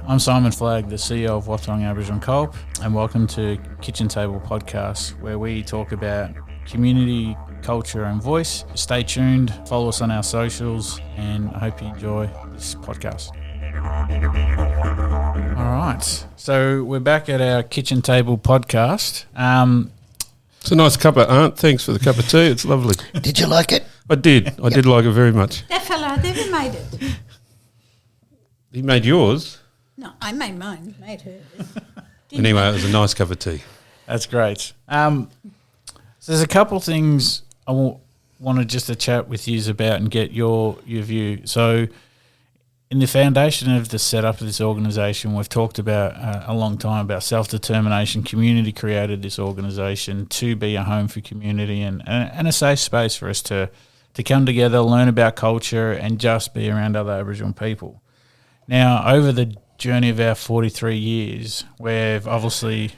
I'm Simon Flagg, the CEO of Wathaurong Aboriginal Co-op, and welcome to Kitchen Table Podcast, where we talk about community, culture and voice. Stay tuned, follow us on our socials, and I hope you enjoy this podcast. All right, so we're back at our Kitchen Table Podcast. It's a nice cuppa, Aunt. Thanks for the cup of tea. It's lovely. Did you like it? I did. I did like it very much. That fella never made it. He made yours. No, I made mine. Made hers. Anyway, it was a nice cup of tea. That's great. So there's a couple of things I wanted just to chat with you about and get your view. So in the foundation of the setup of this organisation, we've talked about a long time about self-determination. Community created this organisation to be a home for community and a safe space for us to come together, learn about culture and just be around other Aboriginal people. Now, over the journey of our 43 years, we've obviously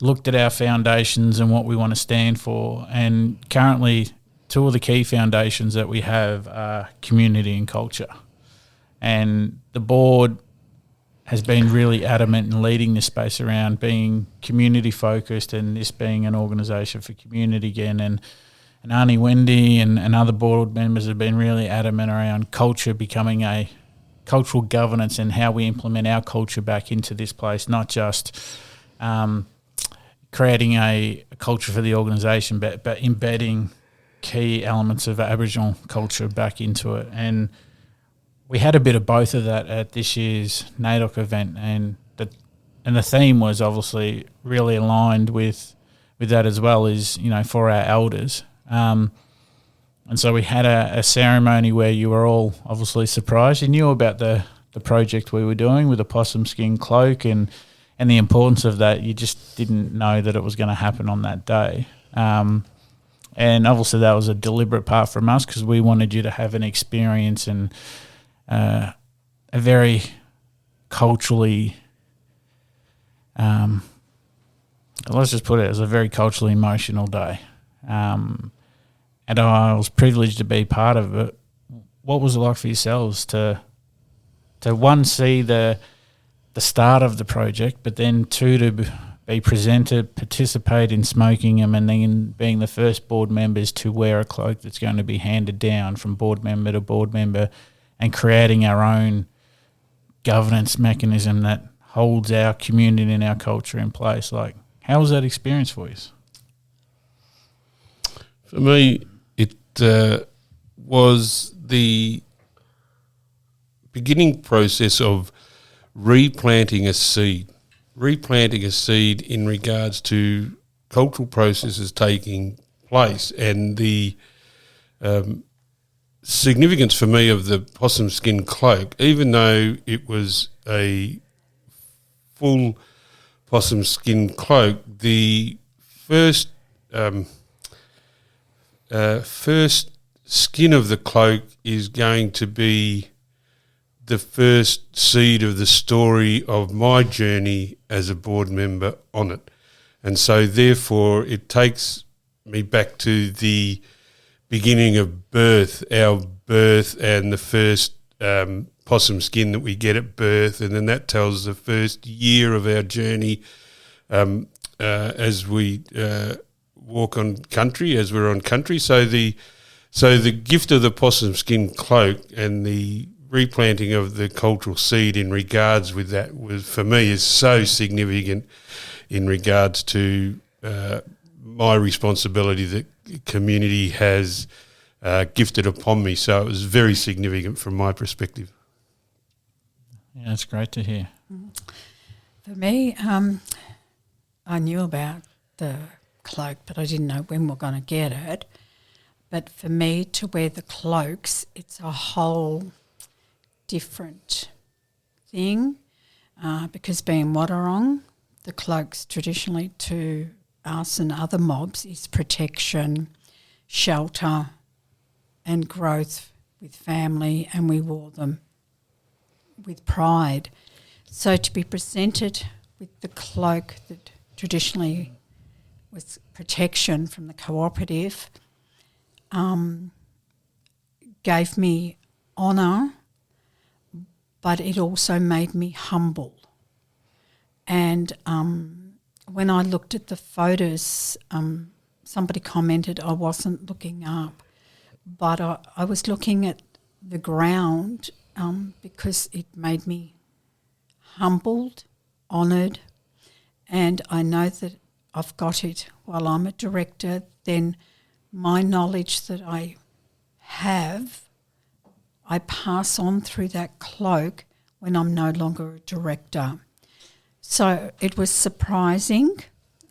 looked at our foundations and what we want to stand for, and currently two of the key foundations that we have are community and culture. And the board has been really adamant in leading this space around being community focused and this being an organisation for community again. And Aunty, Wendy and other board members have been really adamant around culture becoming a cultural governance and how we implement our culture back into this place, not just creating a culture for the organisation, but embedding key elements of Aboriginal culture back into it. And we had a bit of both of that at this year's NAIDOC event, and the theme was obviously really aligned with that as well, is, you know, for our elders. And so we had a ceremony where you were all obviously surprised. You knew about the project we were doing with the possum skin cloak and the importance of that. You just didn't know that it was going to happen on that day. And obviously that was a deliberate part from us because we wanted you to have an experience and a very culturally, let's just put it as a very culturally emotional day. And I was privileged to be part of it. What was it like for yourselves to one, see the start of the project, but then two, to be presented, participate in smoking them, and then being the first board members to wear a cloak that's going to be handed down from board member to board member, and creating our own governance mechanism that holds our community and our culture in place? Like, how was that experience for you? For me, it was the beginning process of replanting a seed in regards to cultural processes taking place, and the significance for me of the possum skin cloak, even though it was a full possum skin cloak, the first skin of the cloak is going to be the first seed of the story of my journey as a board member on it. And so therefore it takes me back to the beginning of birth, our birth, and the first possum skin that we get at birth, and then that tells the first year of our journey as we walk on country, as we're on country. So the gift of the possum skin cloak and the replanting of the cultural seed in regards with that was, for me, is so significant in regards to my responsibility that community has gifted upon me. So it was very significant from my perspective. Yeah, it's great to hear. For me, I knew about the cloak, but I didn't know when we're going to get it. But for me to wear the cloaks, it's a whole different thing because being Wathaurong, the cloaks traditionally to us and other mobs is protection, shelter and growth with family, and we wore them with pride. So to be presented with the cloak that traditionally was protection from the cooperative gave me honour but it also made me humble. And when I looked at the photos, somebody commented I wasn't looking up, but I was looking at the ground because it made me humbled, honoured, and I know that I've got it while I'm a director. Then my knowledge that I have, I pass on through that cloak when I'm no longer a director. So it was surprising.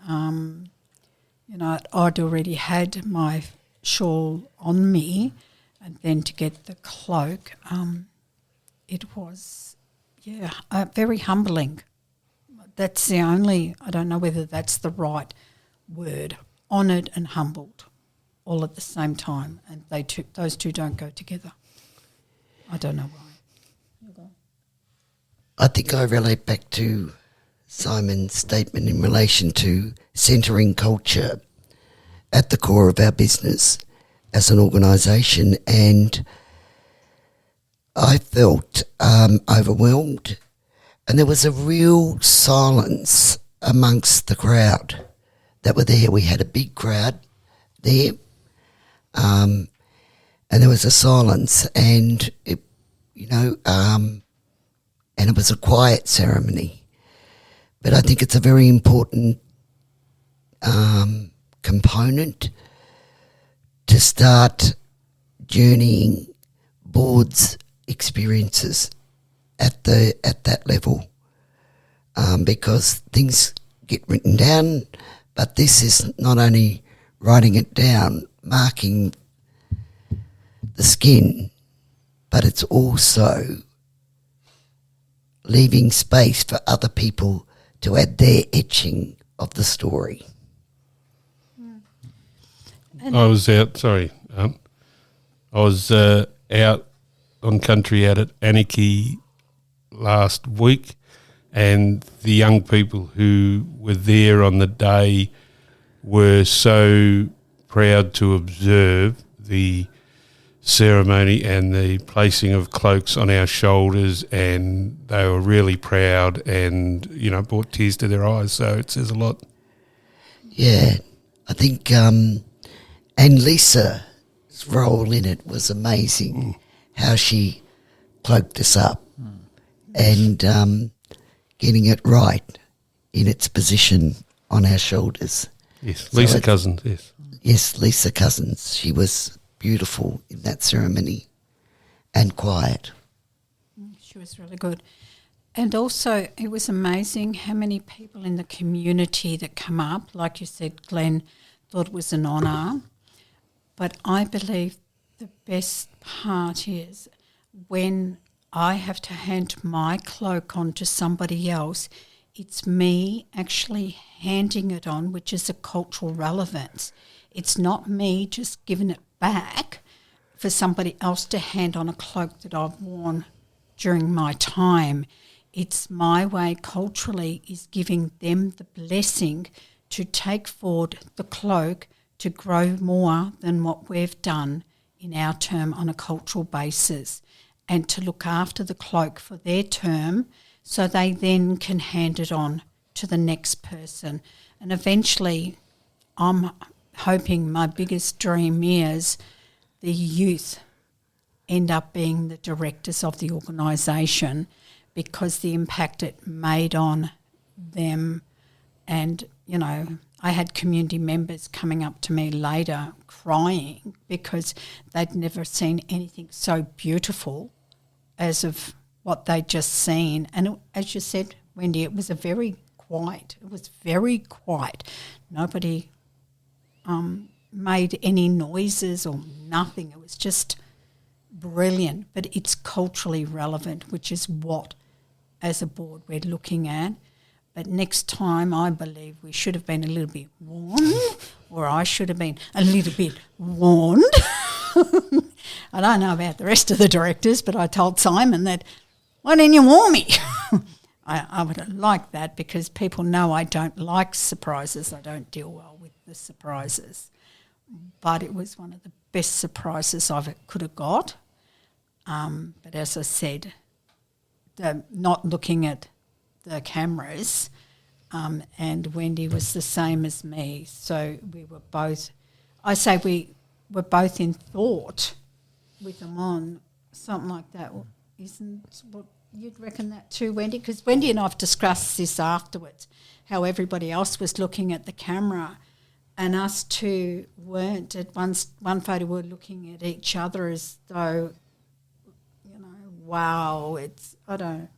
I'd already had my shawl on me, and then to get the cloak, it was, very humbling. That's the only, I don't know whether that's the right word, honoured and humbled all at the same time, and those two don't go together. I don't know why. I think I relate back to Simon's statement in relation to centering culture at the core of our business as an organisation, and I felt overwhelmed, and there was a real silence amongst the crowd that were there. We had a big crowd there, and there was a silence, and it was a quiet ceremony. But I think it's a very important component to start journeying boards' experiences at that level, because things get written down, but this is not only writing it down, marking the skin, but it's also leaving space for other people to add their etching of the story. I was out on country out at Aunty last week, and the young people who were there on the day were so proud to observe the ceremony and the placing of cloaks on our shoulders, and they were really proud and, brought tears to their eyes, so it says a lot. Yeah, I think, and Lisa's role in it was amazing, how she cloaked us up and getting it right in its position on our shoulders. Yes, Lisa Cousins, yes. Yes, Lisa Cousins. She was beautiful in that ceremony and quiet. She was really good. And also it was amazing how many people in the community that come up. Like you said, Glenn thought it was an honour. But I believe the best part is when I have to hand my cloak on to somebody else, it's me actually handing it on, which is a cultural relevance. It's not me just giving it back for somebody else to hand on a cloak that I've worn during my time. It's my way culturally is giving them the blessing to take forward the cloak to grow more than what we've done in our term on a cultural basis, and to look after the cloak for their term so they then can hand it on to the next person. And eventually I'm hoping my biggest dream is the youth end up being the directors of the organisation, because the impact it made on them. And, I had community members coming up to me later crying because they'd never seen anything so beautiful as of what they'd just seen. And as you said, Wendy, it was very quiet. Nobody made any noises or nothing. It was just brilliant, but it's culturally relevant, which is what, as a board, we're looking at. But next time, I believe we should have been a little bit warned, or I should have been a little bit warned. I don't know about the rest of the directors, but I told Simon that, why didn't you warn me? I would have liked that, because people know I don't like surprises. I don't deal well with the surprises. But it was one of the best surprises I could have got. But as I said, the not looking at the cameras, and Wendy was the same as me. So we were both, I say we were both in thought with them on, something like that. Isn't what you'd reckon that too, Wendy? Because Wendy and I have discussed this afterwards, how everybody else was looking at the camera and us two weren't. At one photo we were looking at each other as though, wow, it's, I don't,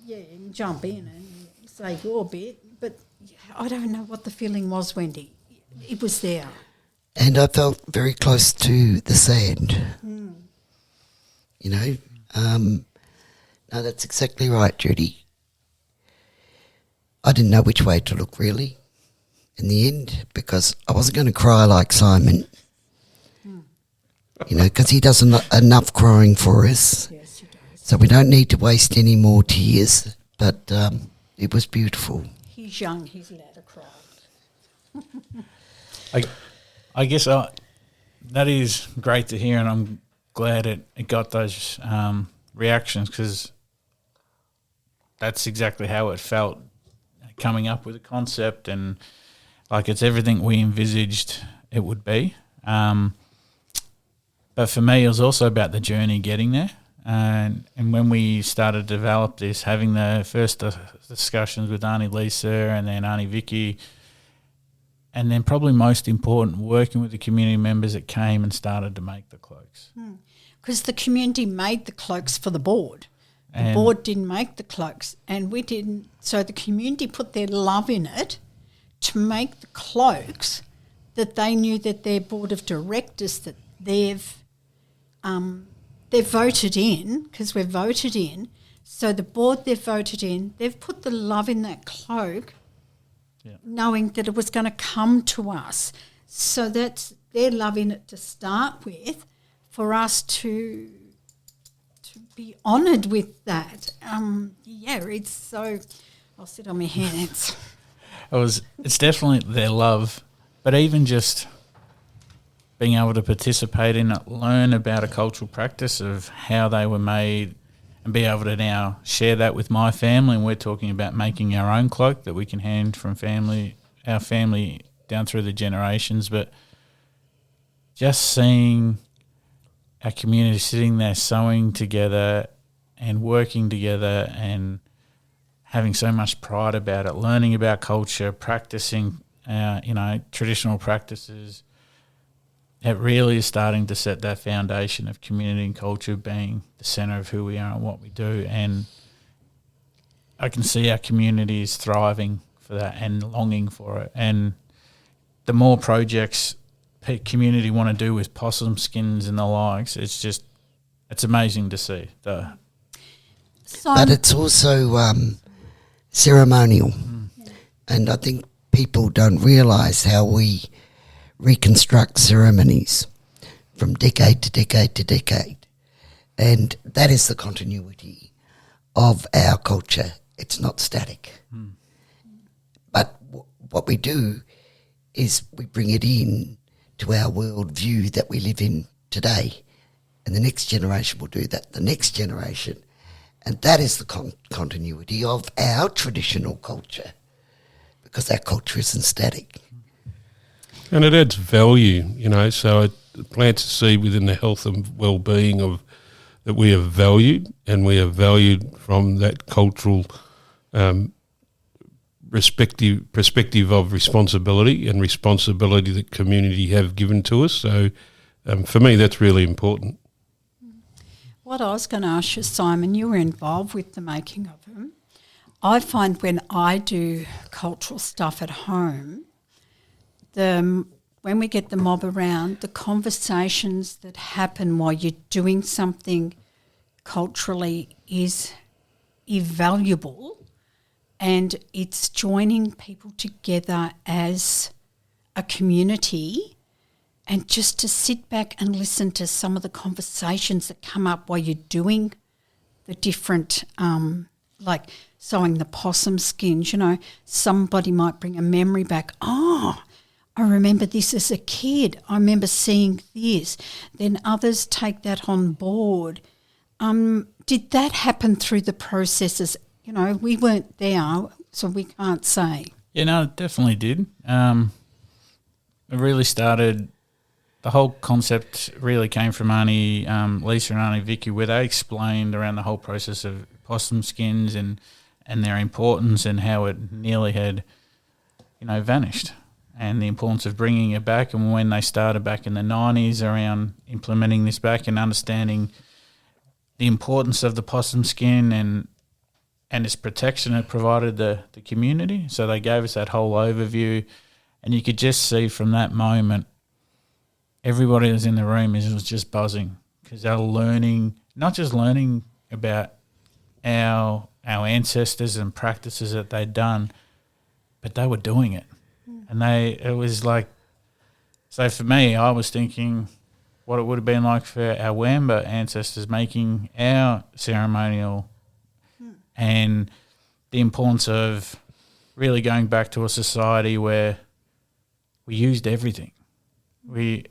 yeah, you can jump in and say your bit, but I don't know what the feeling was, Wendy. It was there. And I felt very close to the sand. No, that's exactly right, Judy. I didn't know which way to look, really, in the end, because I wasn't going to cry like Simon, because he does enough crying for us. Yes, he does. So we don't need to waste any more tears, but it was beautiful. He's young, he's allowed to cry. I guess that is great to hear, and I'm glad it got those reactions, because that's exactly how it felt coming up with a concept, and like it's everything we envisaged it would be. But for me, it was also about the journey getting there. And when we started to develop this, having the first discussions with Aunty Lisa and then Aunty Vicky, and then probably most important, working with the community members that came and started to make the cloaks. Because the community made the cloaks for the board. The board didn't make the cloaks, and we didn't. So the community put their love in it to make the cloaks that they knew that their board of directors that they've voted in, because we're voted in. So the board they've voted in, they've put the love in that cloak, knowing that it was going to come to us. So that's their love in it to start with, for us to be honoured with that. It's so. I'll sit on my hands. It's definitely their love, but even just being able to participate in it, learn about a cultural practice of how they were made, and be able to now share that with my family. And we're talking about making our own cloak that we can hand from our family down through the generations. But just seeing our community sitting there sewing together and working together and having so much pride about it, learning about culture, practicing, traditional practices, it really is starting to set that foundation of community and culture being the centre of who we are and what we do. And I can see our community is thriving for that and longing for it. And the more projects community want to do with possum skins and the likes, it's amazing to see. But it's also ceremonial. And I think people don't realise how we reconstruct ceremonies from decade to decade to decade. And that is the continuity of our culture. It's not static. But what we do is we bring it in to our world view that we live in today. And the next generation will do that, the next generation. And that is the continuity of our traditional culture, because our culture isn't static. And it adds value, so it plants a seed within the health and well-being of that we are valued, and we are valued from that cultural perspective of responsibility and responsibility that community have given to us. So for me, that's really important. What I was going to ask you, Simon, you were involved with the making of them. I find when I do cultural stuff at home, when we get the mob around, the conversations that happen while you're doing something culturally is invaluable, and it's joining people together as a community, and just to sit back and listen to some of the conversations that come up while you're doing the different, like sewing the possum skins. Somebody might bring a memory back. I remember this as a kid. I remember seeing this. Then others take that on board did that happen through the processes? You know, we weren't there, so we can't say. Yeah, no, it definitely did. It really started, the whole concept really came from Aunty Lisa and Aunty Vicky, where they explained around the whole process of possum skins and their importance and how it nearly had, vanished, and the importance of bringing it back. And when they started back in the 90s around implementing this back and understanding the importance of the possum skin and its protection it provided the community. So they gave us that whole overview, and you could just see from that moment everybody that was in the room was just buzzing, because they were learning, not just learning about our ancestors and practices that they'd done, but they were doing it. And it was like, so for me, I was thinking what it would have been like for our Wamba ancestors making our ceremonial, and the importance of really going back to a society where we used everything. We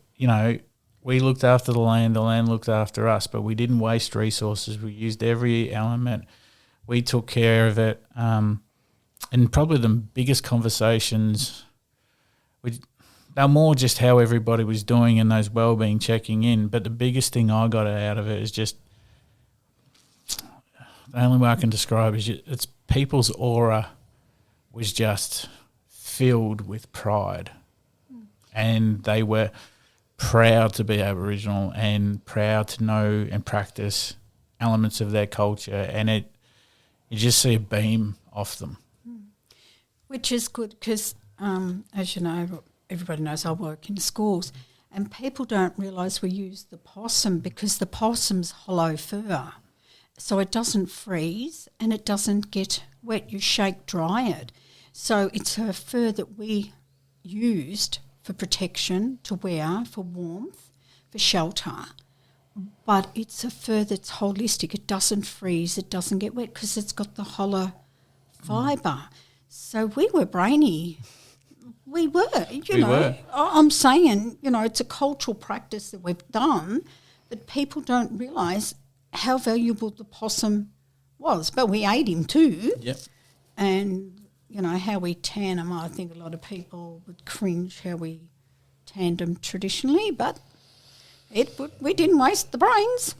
looked after the land looked after us, but we didn't waste resources. We used every element. We took care of it. And probably the biggest conversations, they're more just how everybody was doing and those wellbeing checking in. But the biggest thing I got out of it is just, the only way I can describe it is it's people's aura was just filled with pride. And they were proud to be Aboriginal and proud to know and practice elements of their culture. And you just see a beam off them. Which is good because, as you know, everybody knows I work in schools, and people don't realise we use the possum because the possum's hollow fur, so it doesn't freeze and it doesn't get wet. You shake dry it. So it's her fur that we used for protection, to wear, for warmth, for shelter. But it's a fur that's holistic. It doesn't freeze, it doesn't get wet because it's got the hollow fibre. So we were brainy. We were, you know. I'm saying, it's a cultural practice that we've done, but people don't realise how valuable the possum was. But we ate him too. Yep. And, how we tan them, I think a lot of people would cringe how we tanned them traditionally, but we didn't waste the brains.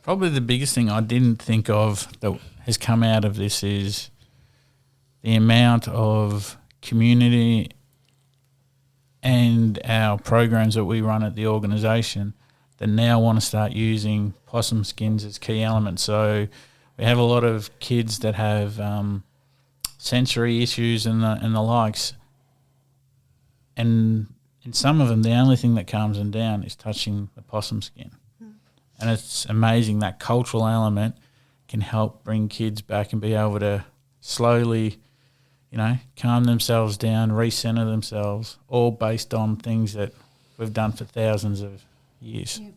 Probably the biggest thing I didn't think of that has come out of this is the amount of community and our programs that we run at the organisation that now want to start using possum skins as key elements. So we have a lot of kids that have sensory issues and the likes, and in some of them the only thing that calms them down is touching the possum skin. And it's amazing that cultural element can help bring kids back and be able to slowly, calm themselves down, recenter themselves, all based on things that we've done for thousands of years. Yeah.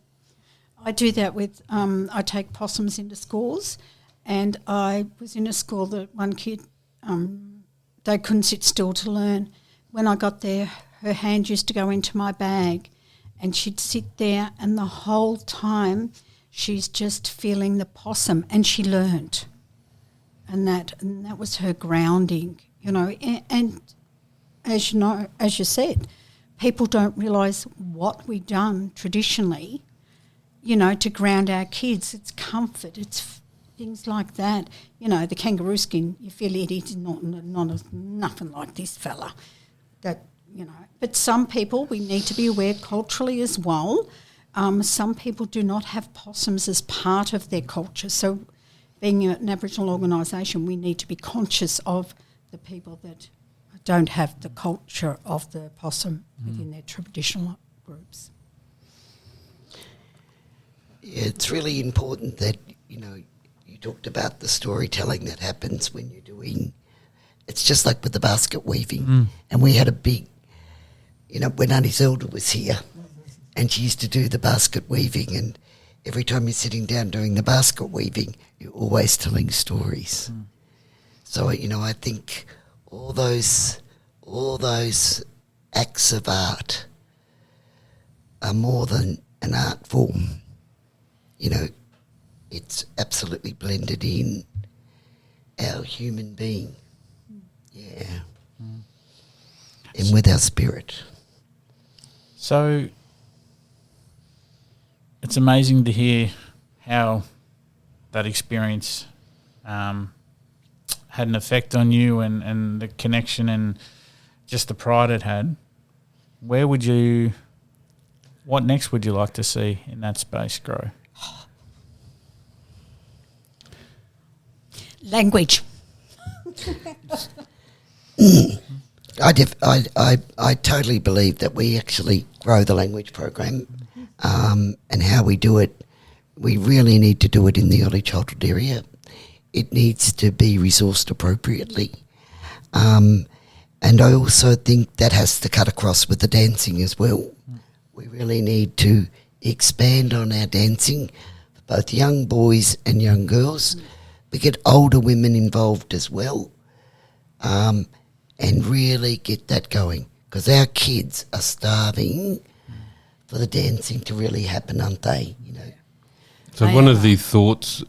I do that with, I take possums into schools, and I was in a school that one kid, they couldn't sit still to learn. When I got there, her hand used to go into my bag, and she'd sit there, and the whole time she's just feeling the possum, and she learnt. And that was her grounding, and as you said, people don't realise what we've done traditionally, to ground our kids. It's comfort, it's things like that. The kangaroo skin, you feel it's not nothing like this fella. That, But some people, we need to be aware culturally as well. Some people do not have possums as part of their culture. So being an Aboriginal organisation, we need to be conscious of the people that don't have the culture of the possum within their traditional groups. Yeah, it's really important that, you talked about the storytelling that happens when you're doing, it's just like with the basket weaving. And we had a big, when Aunty Zelda was here and she used to do the basket weaving, and every time you're sitting down doing the basket weaving, you're always telling stories. So, I think all those acts of art are more than an art form. it's absolutely blended in our human being. Yeah. And with our spirit. So it's amazing to hear how that experience had an effect on you and the connection and just the pride it had. What next would you like to see in that space grow? Language. I totally believe that we actually grow the language program, and how we do it. We really need to do it in the early childhood area. It needs to be resourced appropriately, and I also think that has to cut across with the dancing as well. We really need to expand on our dancing, both young boys and young girls, but get older women involved as well. And really get that going, because our kids are starving for the dancing to really happen, aren't they? So one of the thoughts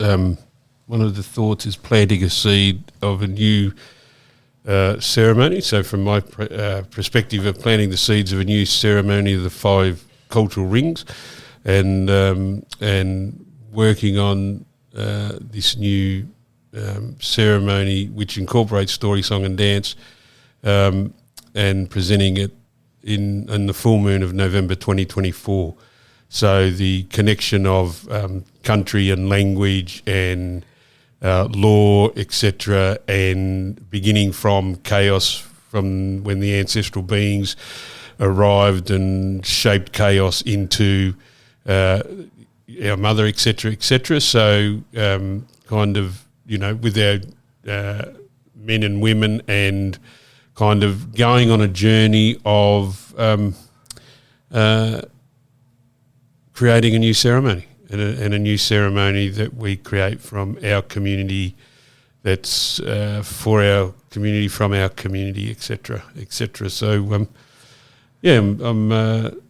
is planting a seed of a new ceremony. So from my perspective of planting the seeds of a new ceremony of the 5 cultural rings, and working on this new ceremony which incorporates story, song and dance, and presenting it in the full moon of November 2024. So the connection of country and language and law, etc., and beginning from chaos, from when the ancestral beings arrived and shaped chaos into our mother, etc., etc. So kind of, with our men and women, and kind of going on a journey of creating a new ceremony, and a new ceremony that we create from our community, that's for our community, from our community, etc., etc. So, I'm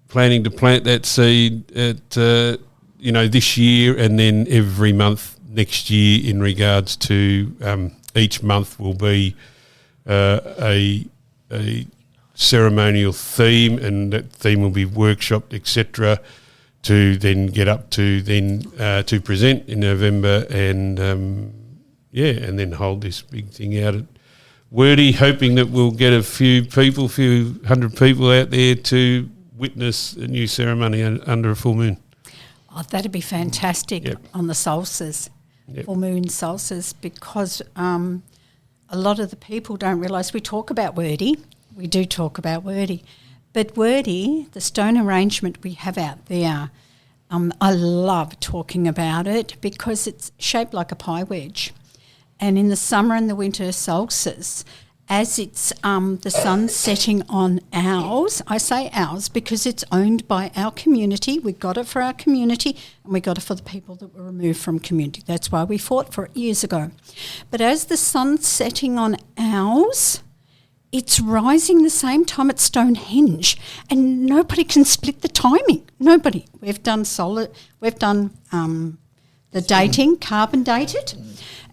planning to plant that seed at this year, and then every month next year, in regards to each month will be a ceremonial theme, and that theme will be workshopped, etc., to then get up to to present in November, and and then hold this big thing out at Wordy, hoping that we'll get a few hundred people out there to witness a new ceremony under a full moon. Oh, that'd be fantastic. Yep. On the solstice, Yep. full moon solstice, because a lot of the people don't realise we talk about Wordy. We do talk about Wordy. But Wordy, the stone arrangement we have out there, I love talking about it because it's shaped like a pie wedge. And in the summer and the winter solstice, as it's the sun setting on ours, I say ours because it's owned by our community. We got it for our community, and we got it for the people that were removed from community. That's why we fought for it years ago. But as the sun's setting on ours, it's rising the same time at Stonehenge, and nobody can split the timing. Nobody. We've done the dating, carbon dated,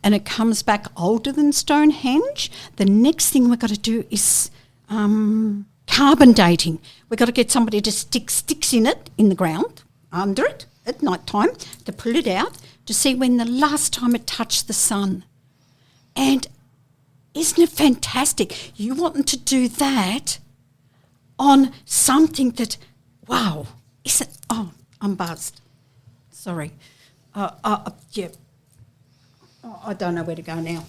and it comes back older than Stonehenge. The next thing we've got to do is carbon dating. We've got to get somebody to stick sticks in it, in the ground, under it, at night time, to pull it out, to see when the last time it touched the sun. And isn't it fantastic? You want to do that on something that, wow, isn't, oh, I'm buzzed. Sorry. Yeah. Oh, I don't know where to go now.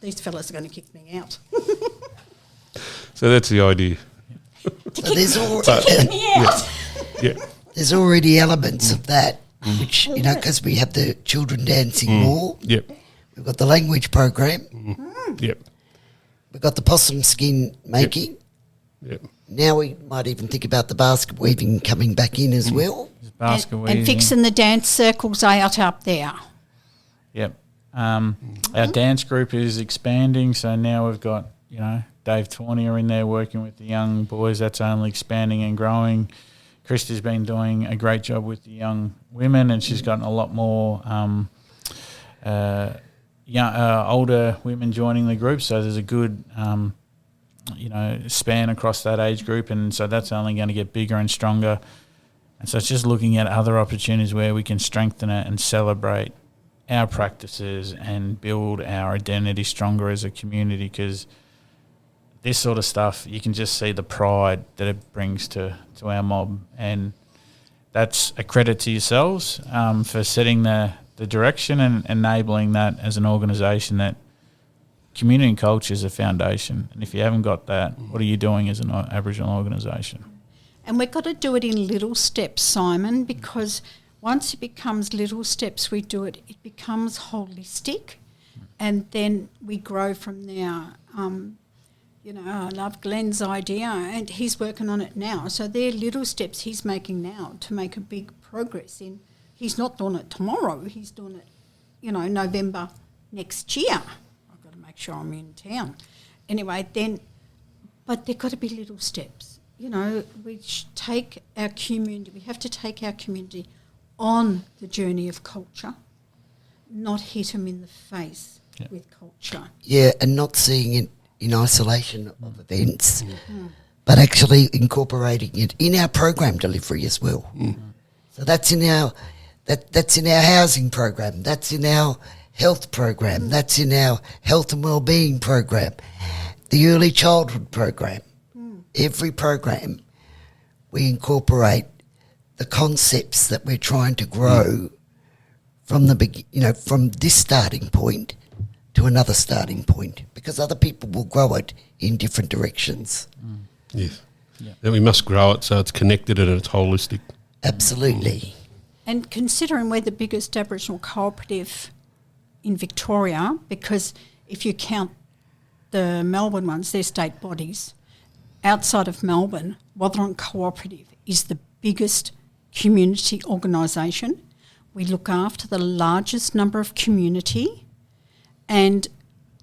These fellas are going to kick me out. So that's the idea. So there's there's already elements of that, which, because we have the children dancing more. Yep. We've got the language program. Yep. We've got the possum skin making. Yep. Now we might even think about the basket weaving coming back in as well. Basket weaving. And fixing the dance circles out up there. Yep. Our dance group is expanding, so now we've got, Dave Tawney in there working with the young boys. That's only expanding and growing. Christy's been doing a great job with the young women, and she's gotten a lot more older women joining the group. So there's a good, span across that age group, and so that's only going to get bigger and stronger. And so it's just looking at other opportunities where we can strengthen it and celebrate our practices and build our identity stronger as a community, because this sort of stuff, you can just see the pride that it brings to our mob, and that's a credit to yourselves for setting the direction and enabling that as an organisation. That community and culture is a foundation, and if you haven't got that, what are you doing as an Aboriginal organisation? And we've got to do it in little steps, Simon, because once it becomes little steps, it becomes holistic, and then we grow from there. I love Glenn's idea, and he's working on it now. So they're little steps he's making now to make a big progress in. He's not doing it tomorrow. He's doing it, November next year. I've got to make sure I'm in town. Anyway, but they've got to be little steps. We take our community. We have to take our community on the journey of culture, not hit them in the face with culture. Yeah, and not seeing it in isolation of events, but actually incorporating it in our program delivery as well. So that's in our housing program, that's in our health program, that's in our health and wellbeing program, the early childhood program. Every program we incorporate the concepts that we're trying to grow from from this starting point to another starting point, because other people will grow it in different directions. Yes. Yeah. Then we must grow it so it's connected and it's holistic. Absolutely. And considering we're the biggest Aboriginal cooperative in Victoria, because if you count the Melbourne ones, they're state bodies. Outside of Melbourne, Wathaurong Co-operative is the biggest community organisation. We look after the largest number of community, and,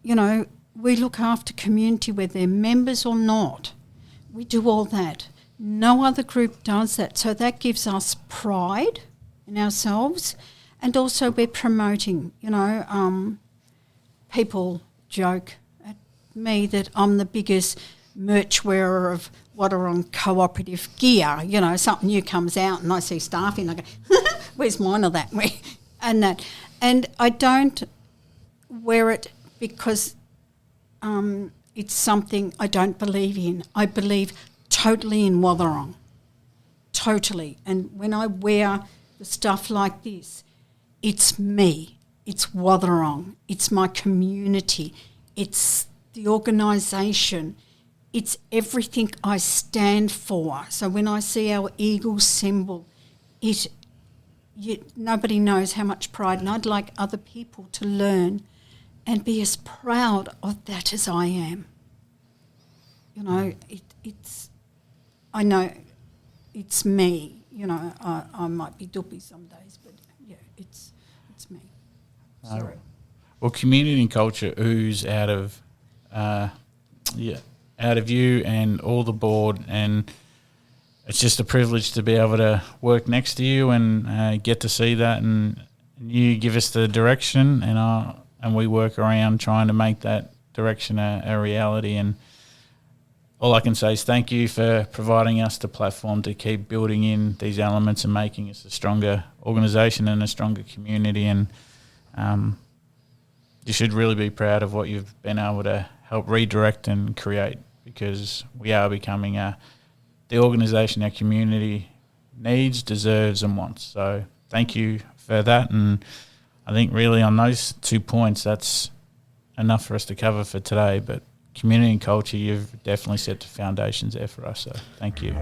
we look after community whether they're members or not. We do all that. No other group does that, so that gives us pride in ourselves, and also we're promoting, people joke at me that I'm the biggest merch wearer of Wathaurong cooperative gear. Something new comes out and I see staff in, I go, where's mine or that? And that. And I don't wear it because it's something I don't believe in. I believe totally in Wathaurong. Totally. And when I wear the stuff like this, it's me. It's Wathaurong. It's my community. It's the organisation. It's everything I stand for. So when I see our eagle symbol, nobody knows how much pride, and I'd like other people to learn and be as proud of that as I am. I know it's me. I might be doopy some days, but yeah, it's me. Sorry. Well, community and culture ooze out of you and all the board, and it's just a privilege to be able to work next to you and get to see that, and you give us the direction, and we work around trying to make that direction a reality. And all I can say is thank you for providing us the platform to keep building in these elements and making us a stronger organisation and a stronger community. And you should really be proud of what you've been able to help redirect and create, because we are becoming the organisation our community needs, deserves and wants. So thank you for that, and I think really on those 2 points that's enough for us to cover for today. But community and culture, you've definitely set the foundations there for us, so thank you.